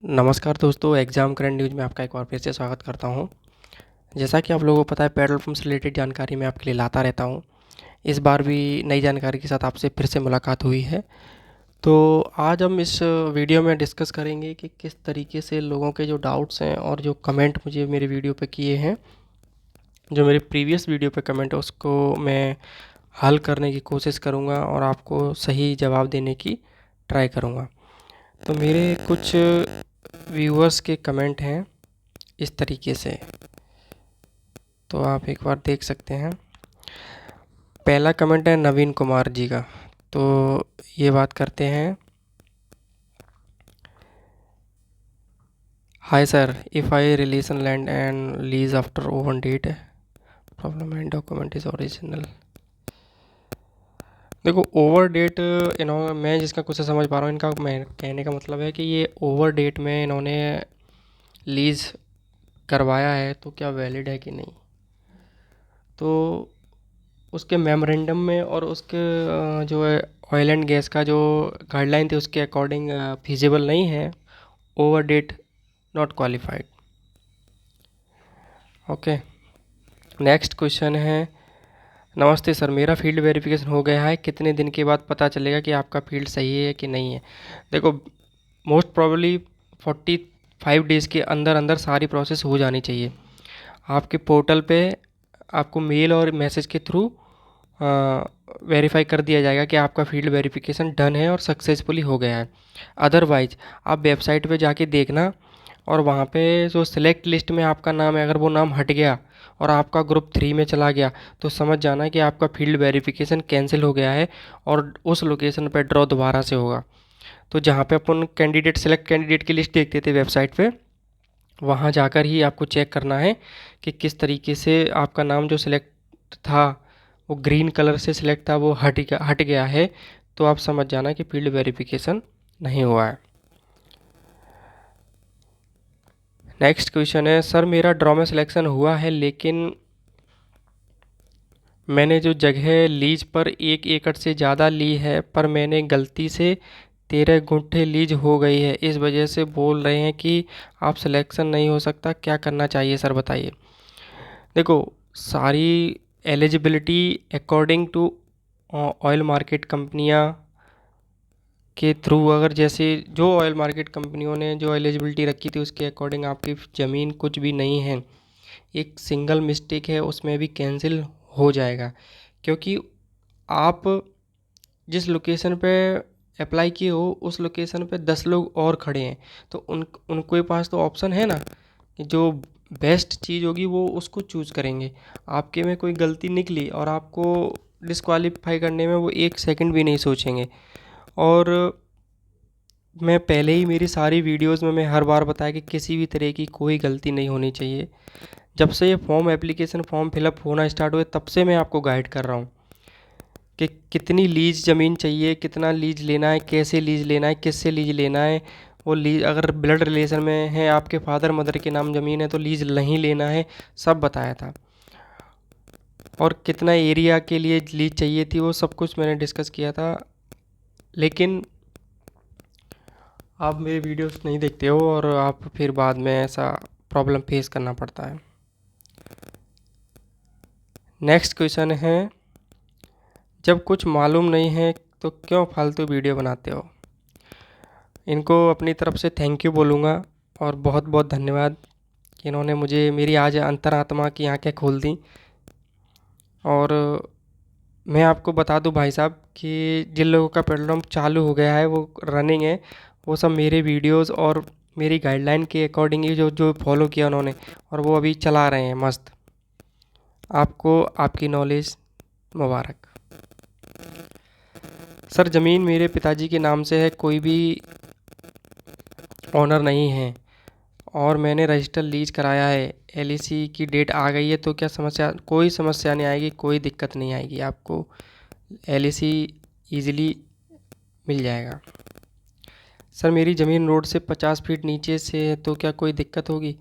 नमस्कार दोस्तों, exam current news में आपका एक बार फिर से स्वागत करता हूं। जैसा कि आप लोगों को पता है, पेट्रोल पंप से रिलेटेड जानकारी मैं आपके लिए लाता रहता हूं। इस बार भी नई जानकारी के साथ आपसे फिर से मुलाकात हुई है। तो आज हम इस वीडियो में डिस्कस करेंगे कि किस तरीके से लोगों के जो डाउट्स हैं और जो कमेंट मुझे मेरे वीडियो पे किए हैं, जो मेरे प्रीवियस वीडियो पे कमेंट है, उसको मैं हल करने की कोशिश करूँगा और आपको सही जवाब देने की ट्राई करूँगा। तो मेरे कुछ व्यूअर्स के कमेंट हैं इस तरीके से, तो आप एक बार देख सकते हैं। पहला कमेंट है नवीन कुमार जी का। तो ये बात करते हैं, hi sir, if I religion land and lease after oven date problem and document is original. देखो, ओवर डेट मैं जिसका कुछ समझ पा रहा हूँ, इनका मैं कहने का मतलब है कि ये ओवर डेट में इन्होंने लीज करवाया है तो क्या वैलिड है कि नहीं। तो उसके मेमोरेंडम में और उसके जो है ऑयल एंड गैस का जो गाइडलाइन थी उसके अकॉर्डिंग फिजिबल नहीं है। Over date not qualified. Okay, next question है, नमस्ते सर, मेरा फील्ड वेरिफिकेशन हो गया है, कितने दिन के बाद पता चलेगा कि आपका फील्ड सही है कि नहीं है। देखो, मोस्ट प्रोबेबली 45 डेज़ के अंदर अंदर सारी प्रोसेस हो जानी चाहिए। आपके पोर्टल पे आपको मेल और मैसेज के थ्रू वेरीफाई कर दिया जाएगा कि आपका फील्ड वेरिफिकेशन डन है और सक्सेसफुली हो गया है। अदरवाइज आप वेबसाइट पे जाके देखना और वहाँ पे जो सिलेक्ट लिस्ट में आपका नाम है, अगर वो नाम हट गया और आपका ग्रुप 3 में चला गया तो समझ जाना कि आपका फील्ड वेरिफिकेशन कैंसिल हो गया है और उस लोकेशन पर ड्रॉ दोबारा से होगा। तो जहाँ पे अपन कैंडिडेट सेलेक्ट कैंडिडेट की लिस्ट देखते थे वेबसाइट पे, वहाँ जाकर ही आपको चेक करना है कि किस तरीके से आपका नाम जो सिलेक्ट था, वो ग्रीन कलर से सिलेक्ट था, वो हट गया है। तो आप समझ जाना कि फील्ड वेरिफिकेशन नहीं हुआ है। नेक्स्ट क्वेश्चन है, सर मेरा ड्रॉ में सिलेक्शन हुआ है, लेकिन मैंने जो जगह लीज पर 1 एकड़ से ज़्यादा ली है, पर मैंने गलती से 13 गुंठे लीज हो गई है, इस वजह से बोल रहे हैं कि आप सिलेक्शन नहीं हो सकता, क्या करना चाहिए सर बताइए। देखो, सारी eligibility according to oil market कंपनियां के थ्रू, अगर जैसे जो ऑयल मार्केट कंपनियों ने जो एलिजिबिलिटी रखी थी उसके अकॉर्डिंग आपकी ज़मीन कुछ भी नहीं है, एक सिंगल मिस्टेक है उसमें भी कैंसिल हो जाएगा। क्योंकि आप जिस लोकेशन पे अप्लाई किए हो उस लोकेशन पे 10 लोग और खड़े हैं, तो उनके पास तो ऑप्शन है ना कि जो बेस्ट चीज़ होगी वो उसको चूज़ करेंगे। आपके में कोई गलती निकली और आपको डिस्क्वालीफाई करने में वो 1 सेकंड भी नहीं सोचेंगे। और मैं पहले ही मेरी सारी वीडियोस में मैं हर बार बताया कि किसी भी तरह की कोई गलती नहीं होनी चाहिए। जब से ये एप्लीकेशन फॉर्म फिलअप होना स्टार्ट हुए तब से मैं आपको गाइड कर रहा हूँ कि कितनी लीज ज़मीन चाहिए, कितना लीज लेना है, कैसे लीज लेना है, किससे लीज लेना है। वो लीज अगर ब्लड रिलेशन में है, आपके फादर मदर के नाम ज़मीन है तो लीज नहीं लेना है, सब बताया था। और कितना एरिया के लिए लीज चाहिए थी वो सब कुछ मैंने डिस्कस किया था। लेकिन आप मेरे वीडियोस नहीं देखते हो और आप फिर बाद में ऐसा प्रॉब्लम फेस करना पड़ता है। नेक्स्ट क्वेश्चन है, जब कुछ मालूम नहीं है तो क्यों फालतू वीडियो बनाते हो। इनको अपनी तरफ से थैंक यू बोलूँगा और बहुत बहुत धन्यवाद कि इन्होंने मुझे मेरी आज अंतरात्मा की आंखें खोल दी। और मैं आपको बता दूं भाई साहब कि जिन लोगों का पेट्रोल पंप चालू हो गया है, वो रनिंग है, वो सब मेरे वीडियोस और मेरी गाइडलाइन के अकॉर्डिंग ही जो जो फॉलो किया उन्होंने, और वो अभी चला रहे हैं मस्त। आपको आपकी नॉलेज मुबारक। सर ज़मीन मेरे पिताजी के नाम से है, कोई भी ऑनर नहीं है और मैंने रजिस्टर लीज कराया है। एलईसी की डेट आ गई है तो क्या समस्या, कोई समस्या नहीं आएगी, कोई दिक्कत नहीं आएगी, आपको एलईसी ईज़िली मिल जाएगा। सर मेरी ज़मीन रोड से 50 फीट नीचे से है तो क्या कोई दिक्कत होगी।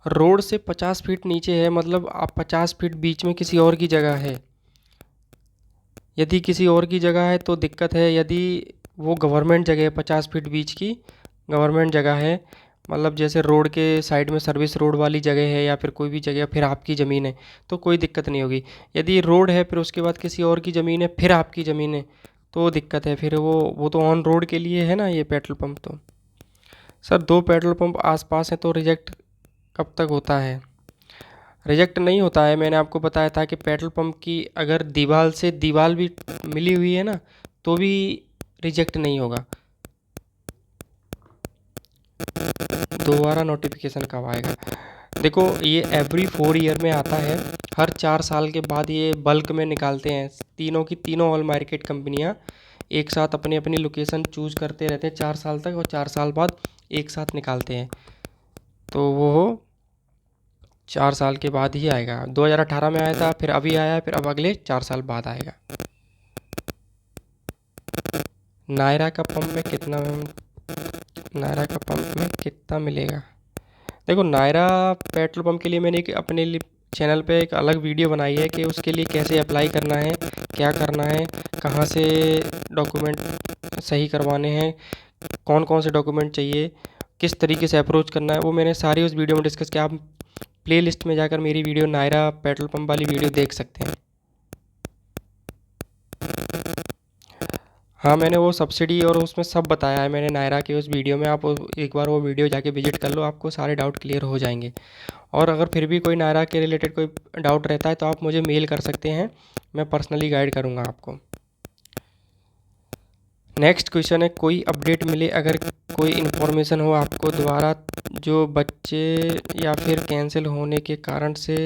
रोड से 50 फीट नीचे है मतलब आप 50 फीट बीच में किसी और की जगह है। यदि किसी और की जगह है तो दिक्कत है, यदि वो गवर्नमेंट जगह है 50 फीट बीच की गवर्नमेंट जगह है, मतलब जैसे रोड के साइड में सर्विस रोड वाली जगह है या फिर कोई भी जगह फिर आपकी ज़मीन है तो कोई दिक्कत नहीं होगी। यदि रोड है फिर उसके बाद किसी और की ज़मीन है फिर आपकी ज़मीन है तो दिक्कत है। फिर वो तो ऑन रोड के लिए है ना ये पेट्रोल पंप तो। सर 2 पेट्रोल पंप आसपास हैं तो रिजेक्ट कब तक होता है? रिजेक्ट नहीं होता है, मैंने आपको बताया था कि पेट्रोल पंप की अगर दीवार से दीवार भी मिली हुई है ना तो भी रिजेक्ट नहीं होगा। दोबारा नोटिफिकेशन कब आएगा? देखो ये एवरी 4 ईयर में आता है। हर 4 साल के बाद ये बल्क में निकालते हैं। तीनों की तीनों ऑल मार्केट कंपनियां एक साथ अपनी अपनी लोकेशन चूज करते रहते हैं 4 साल तक और 4 साल बाद एक साथ निकालते हैं। तो वो 4 साल के बाद ही आएगा। 2018 में आया था, फिर अभी आया है, फिर अब अगले 4 साल बाद आएगा। नायरा का पंप में कितना नायरा का पंप में कितना मिलेगा? देखो नायरा पेट्रोल पंप के लिए मैंने एक अपने लिए चैनल पे एक अलग वीडियो बनाई है कि उसके लिए कैसे अप्लाई करना है, क्या करना है, कहाँ से डॉक्यूमेंट सही करवाने हैं, कौन कौन से डॉक्यूमेंट चाहिए, किस तरीके से अप्रोच करना है, वो मैंने सारी उस वीडियो में डिस्कस किया। आप प्ले लिस्ट में जाकर मेरी वीडियो नायरा पेट्रोल पंप वाली वीडियो देख सकते हैं। हाँ मैंने वो सब्सिडी और उसमें सब बताया है मैंने नायरा के उस वीडियो में। आप एक बार वो वीडियो जाके विजिट कर लो, आपको सारे डाउट क्लियर हो जाएंगे। और अगर फिर भी कोई नायरा के रिलेटेड कोई डाउट रहता है तो आप मुझे मेल कर सकते हैं, मैं पर्सनली गाइड करूँगा आपको। नेक्स्ट क्वेश्चन है, कोई अपडेट मिले अगर कोई इन्फॉर्मेशन हो आपको द्वारा जो बच्चे या फिर कैंसिल होने के कारण से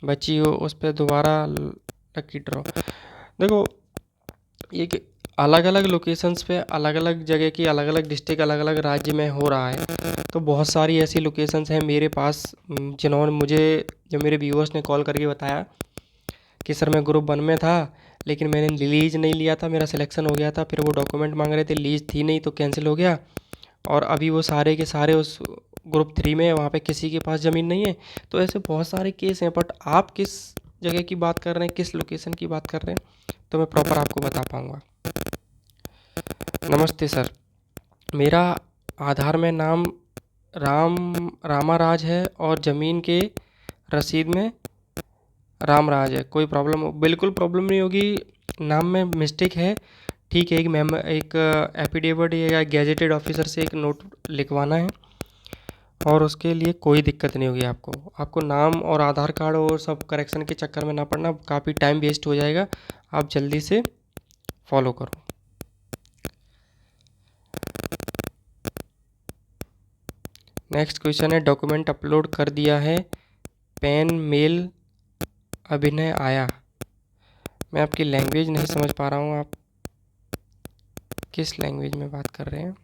बची हो उस पर दोबारा लकी ड्रॉ। देखो ये अलग अलग लोकेशंस पे अलग अलग जगह की अलग अलग डिस्ट्रिक्ट अलग अलग राज्य में हो रहा है। तो बहुत सारी ऐसी लोकेशंस हैं मेरे पास जिन्होंने मुझे जो मेरे व्यूअर्स ने कॉल करके बताया कि सर मैं ग्रुप 1 में था लेकिन मैंने लीज नहीं लिया था, मेरा सिलेक्शन हो गया था, फिर वो डॉक्यूमेंट मांग रहे थे, लीज थी नहीं तो कैंसिल हो गया और अभी वो सारे के सारे उस ग्रुप 3 में, वहाँ पे किसी के पास ज़मीन नहीं है। तो ऐसे बहुत सारे केस हैं, बट आप किस जगह की बात कर रहे हैं, किस लोकेशन की बात कर रहे हैं तो मैं प्रॉपर आपको बता पाऊँगा। नमस्ते सर, मेरा आधार में नाम रामाराज है और ज़मीन के रसीद में रामराज है। कोई प्रॉब्लम बिल्कुल प्रॉब्लम नहीं होगी, नाम में मिस्टेक है ठीक है। एक एफिडेविट या गैजेटेड ऑफिसर से एक नोट लिखवाना है और उसके लिए कोई दिक्कत नहीं होगी आपको। आपको नाम और आधार कार्ड और सब करेक्शन के चक्कर में ना पड़ना, काफ़ी टाइम वेस्ट हो जाएगा। आप जल्दी से फॉलो करो। नेक्स्ट क्वेश्चन है, डॉक्यूमेंट अपलोड कर दिया है, पेन मेल अभिनय आया। मैं आपकी लैंग्वेज नहीं समझ पा रहा हूँ, आप किस लैंग्वेज में बात कर रहे हैं?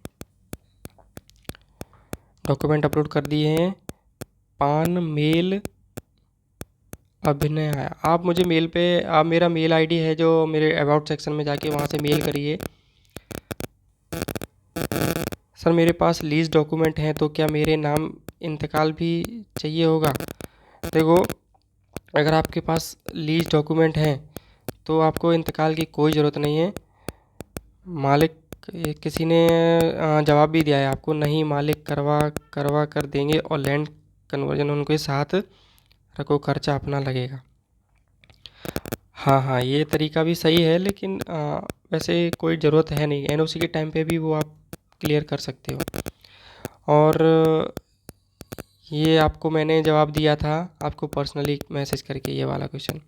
डॉक्यूमेंट अपलोड कर दिए हैं, पान मेल अभिनय आया। आप मुझे मेल पे, आप मेरा मेल आईडी है जो मेरे अबाउट सेक्शन में जाके वहाँ से मेल करिए। सर मेरे पास लीज डॉक्यूमेंट हैं तो क्या मेरे नाम इंतकाल भी चाहिए होगा? देखो अगर आपके पास लीज डॉक्यूमेंट हैं तो आपको इंतकाल की कोई ज़रूरत नहीं है। मालिक किसी ने जवाब भी दिया है आपको, नहीं मालिक करवा कर देंगे और लैंड कन्वर्जन उनके साथ रखो, खर्चा अपना लगेगा। हाँ हाँ ये तरीका भी सही है लेकिन वैसे कोई ज़रूरत है नहीं, एनओसी के टाइम पे भी वो आप क्लियर कर सकते हो। और ये आपको मैंने जवाब दिया था आपको पर्सनली मैसेज करके, ये वाला क्वेश्चन।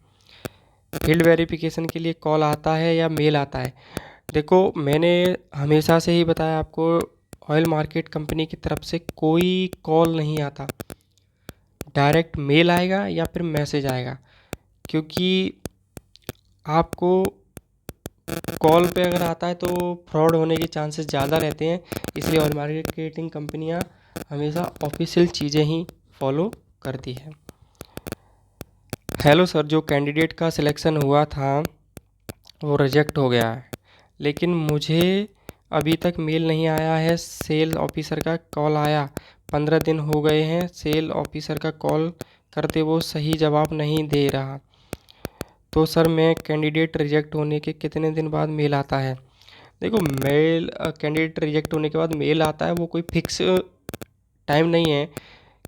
फील्ड वेरिफिकेशन के लिए कॉल आता है या मेल आता है? देखो मैंने हमेशा से ही बताया आपको, ऑयल मार्केट कंपनी की तरफ से कोई कॉल नहीं आता, डायरेक्ट मेल आएगा या फिर मैसेज आएगा। क्योंकि आपको कॉल पे अगर आता है तो फ्रॉड होने के चांसेस ज़्यादा रहते हैं, इसलिए ऑयल मार्केटिंग कंपनियां हमेशा ऑफिशियल चीज़ें ही फॉलो करती है। हेलो सर, जो कैंडिडेट का सिलेक्शन हुआ था वो रिजेक्ट हो गया है लेकिन मुझे अभी तक मेल नहीं आया है। सेल ऑफिसर का कॉल आया, 15 दिन हो गए हैं, सेल ऑफिसर का कॉल करते वो सही जवाब नहीं दे रहा। तो सर मैं कैंडिडेट रिजेक्ट होने के कितने दिन बाद मेल आता है? देखो मेल कैंडिडेट रिजेक्ट होने के बाद मेल आता है, वो कोई फिक्स टाइम नहीं है।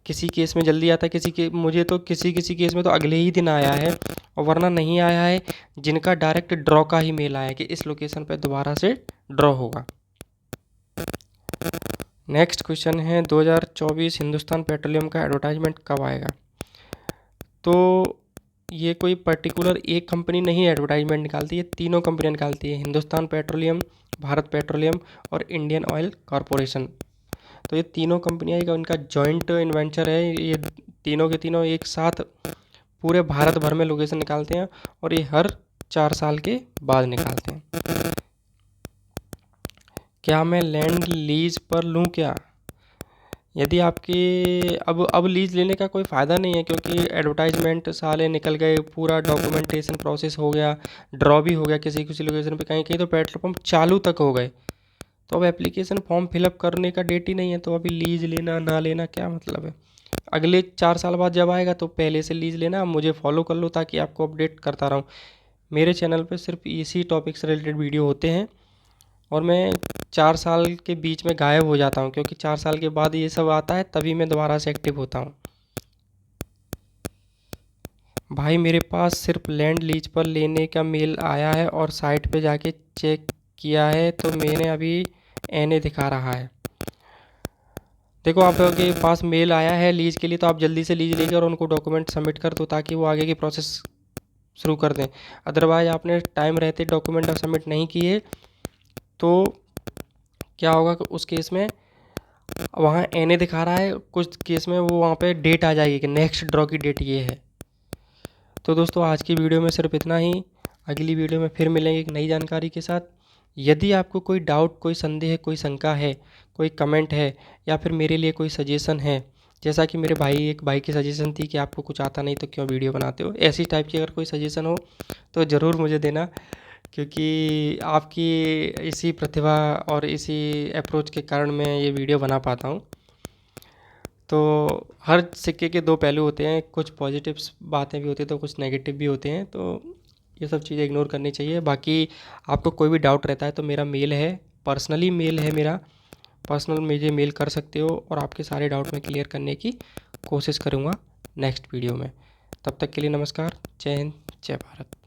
किसी केस में जल्दी आता है, मुझे तो किसी किसी केस में तो अगले ही दिन आया है, और वरना नहीं आया है जिनका डायरेक्ट ड्रॉ का ही मेल आया है कि इस लोकेशन पे दोबारा से ड्रॉ होगा। नेक्स्ट क्वेश्चन है 2024 हिंदुस्तान पेट्रोलियम का एडवर्टाइजमेंट कब आएगा। तो ये कोई पर्टिकुलर एक कंपनी नहीं एडवर्टाइजमेंट निकालती है, तीनों कंपनियां निकालती है, हिंदुस्तान पेट्रोलियम, भारत पेट्रोलियम और इंडियन ऑयल कॉरपोरेशन। तो ये तीनों कंपनियां का उनका जॉइंट इन्वेंचर है। ये तीनों के तीनों एक साथ पूरे भारत भर में लोकेशन निकालते हैं, और ये हर 4 साल के बाद निकालते हैं। क्या मैं लैंड लीज पर लूँ क्या? यदि आपकी अब लीज लेने का कोई फ़ायदा नहीं है, क्योंकि एडवर्टाइजमेंट साले निकल गए, पूरा डॉक्यूमेंटेशन प्रोसेस हो गया, ड्रॉ भी हो गया किसी किसी लोकेशन पे, कहीं कहीं तो पेट्रोल पंप चालू तक हो गए। तो अब एप्लीकेशन फॉर्म फिलअप करने का डेट ही नहीं है, तो अभी लीज लेना ना लेना क्या मतलब है। अगले 4 साल बाद जब आएगा तो पहले से लीज लेना। मुझे फॉलो कर लो ताकि आपको अपडेट करता रहूँ। मेरे चैनल पे सिर्फ इसी टॉपिक से रिलेटेड वीडियो होते हैं, और मैं 4 साल के बीच में गायब हो जाता हूँ, क्योंकि 4 साल के बाद ये सब आता है, तभी मैं दोबारा से एक्टिव होता हूँ। भाई मेरे पास सिर्फ लैंड लीज पर लेने का मेल आया है, और साइट पे जाके चेक किया है तो मैंने अभी एनए दिखा रहा है। देखो, आपके पास मेल आया है लीज के लिए, तो आप जल्दी से लीज लेकर और उनको डॉक्यूमेंट सबमिट कर दो, ताकि वो आगे की प्रोसेस शुरू कर दें। अदरवाइज आपने टाइम रहते डॉक्यूमेंट सबमिट नहीं किए तो क्या होगा कि उस केस में वहाँ एनए दिखा रहा है, कुछ केस में वो वहाँ पे डेट आ जाएगी कि नेक्स्ट ड्रॉ की डेट ये है। तो दोस्तों, आज की वीडियो में सिर्फ इतना ही। अगली वीडियो में फिर मिलेंगे एक नई जानकारी के साथ। यदि आपको कोई डाउट, कोई संदेह, कोई शंका है, कोई कमेंट है, या फिर मेरे लिए कोई सजेशन है, जैसा कि मेरे एक भाई की सजेशन थी कि आपको कुछ आता नहीं तो क्यों वीडियो बनाते हो, ऐसी टाइप की अगर कोई सजेशन हो तो ज़रूर मुझे देना, क्योंकि आपकी इसी प्रतिभा और इसी अप्रोच के कारण मैं ये वीडियो बना पाता हूँ। तो हर सिक्के के 2 पहलू होते हैं, कुछ पॉजिटिव्स बातें भी होती हैं तो कुछ नेगेटिव भी होते हैं, तो ये सब चीज़ें इग्नोर करनी चाहिए। बाकी आपको कोई भी डाउट रहता है तो मेरा मेल है, पर्सनली मेल है मेरा, पर्सनल मुझे मेल कर सकते हो, और आपके सारे डाउट मैं क्लियर करने की कोशिश करूँगा नेक्स्ट वीडियो में। तब तक के लिए नमस्कार, जय हिंद, जय भारत।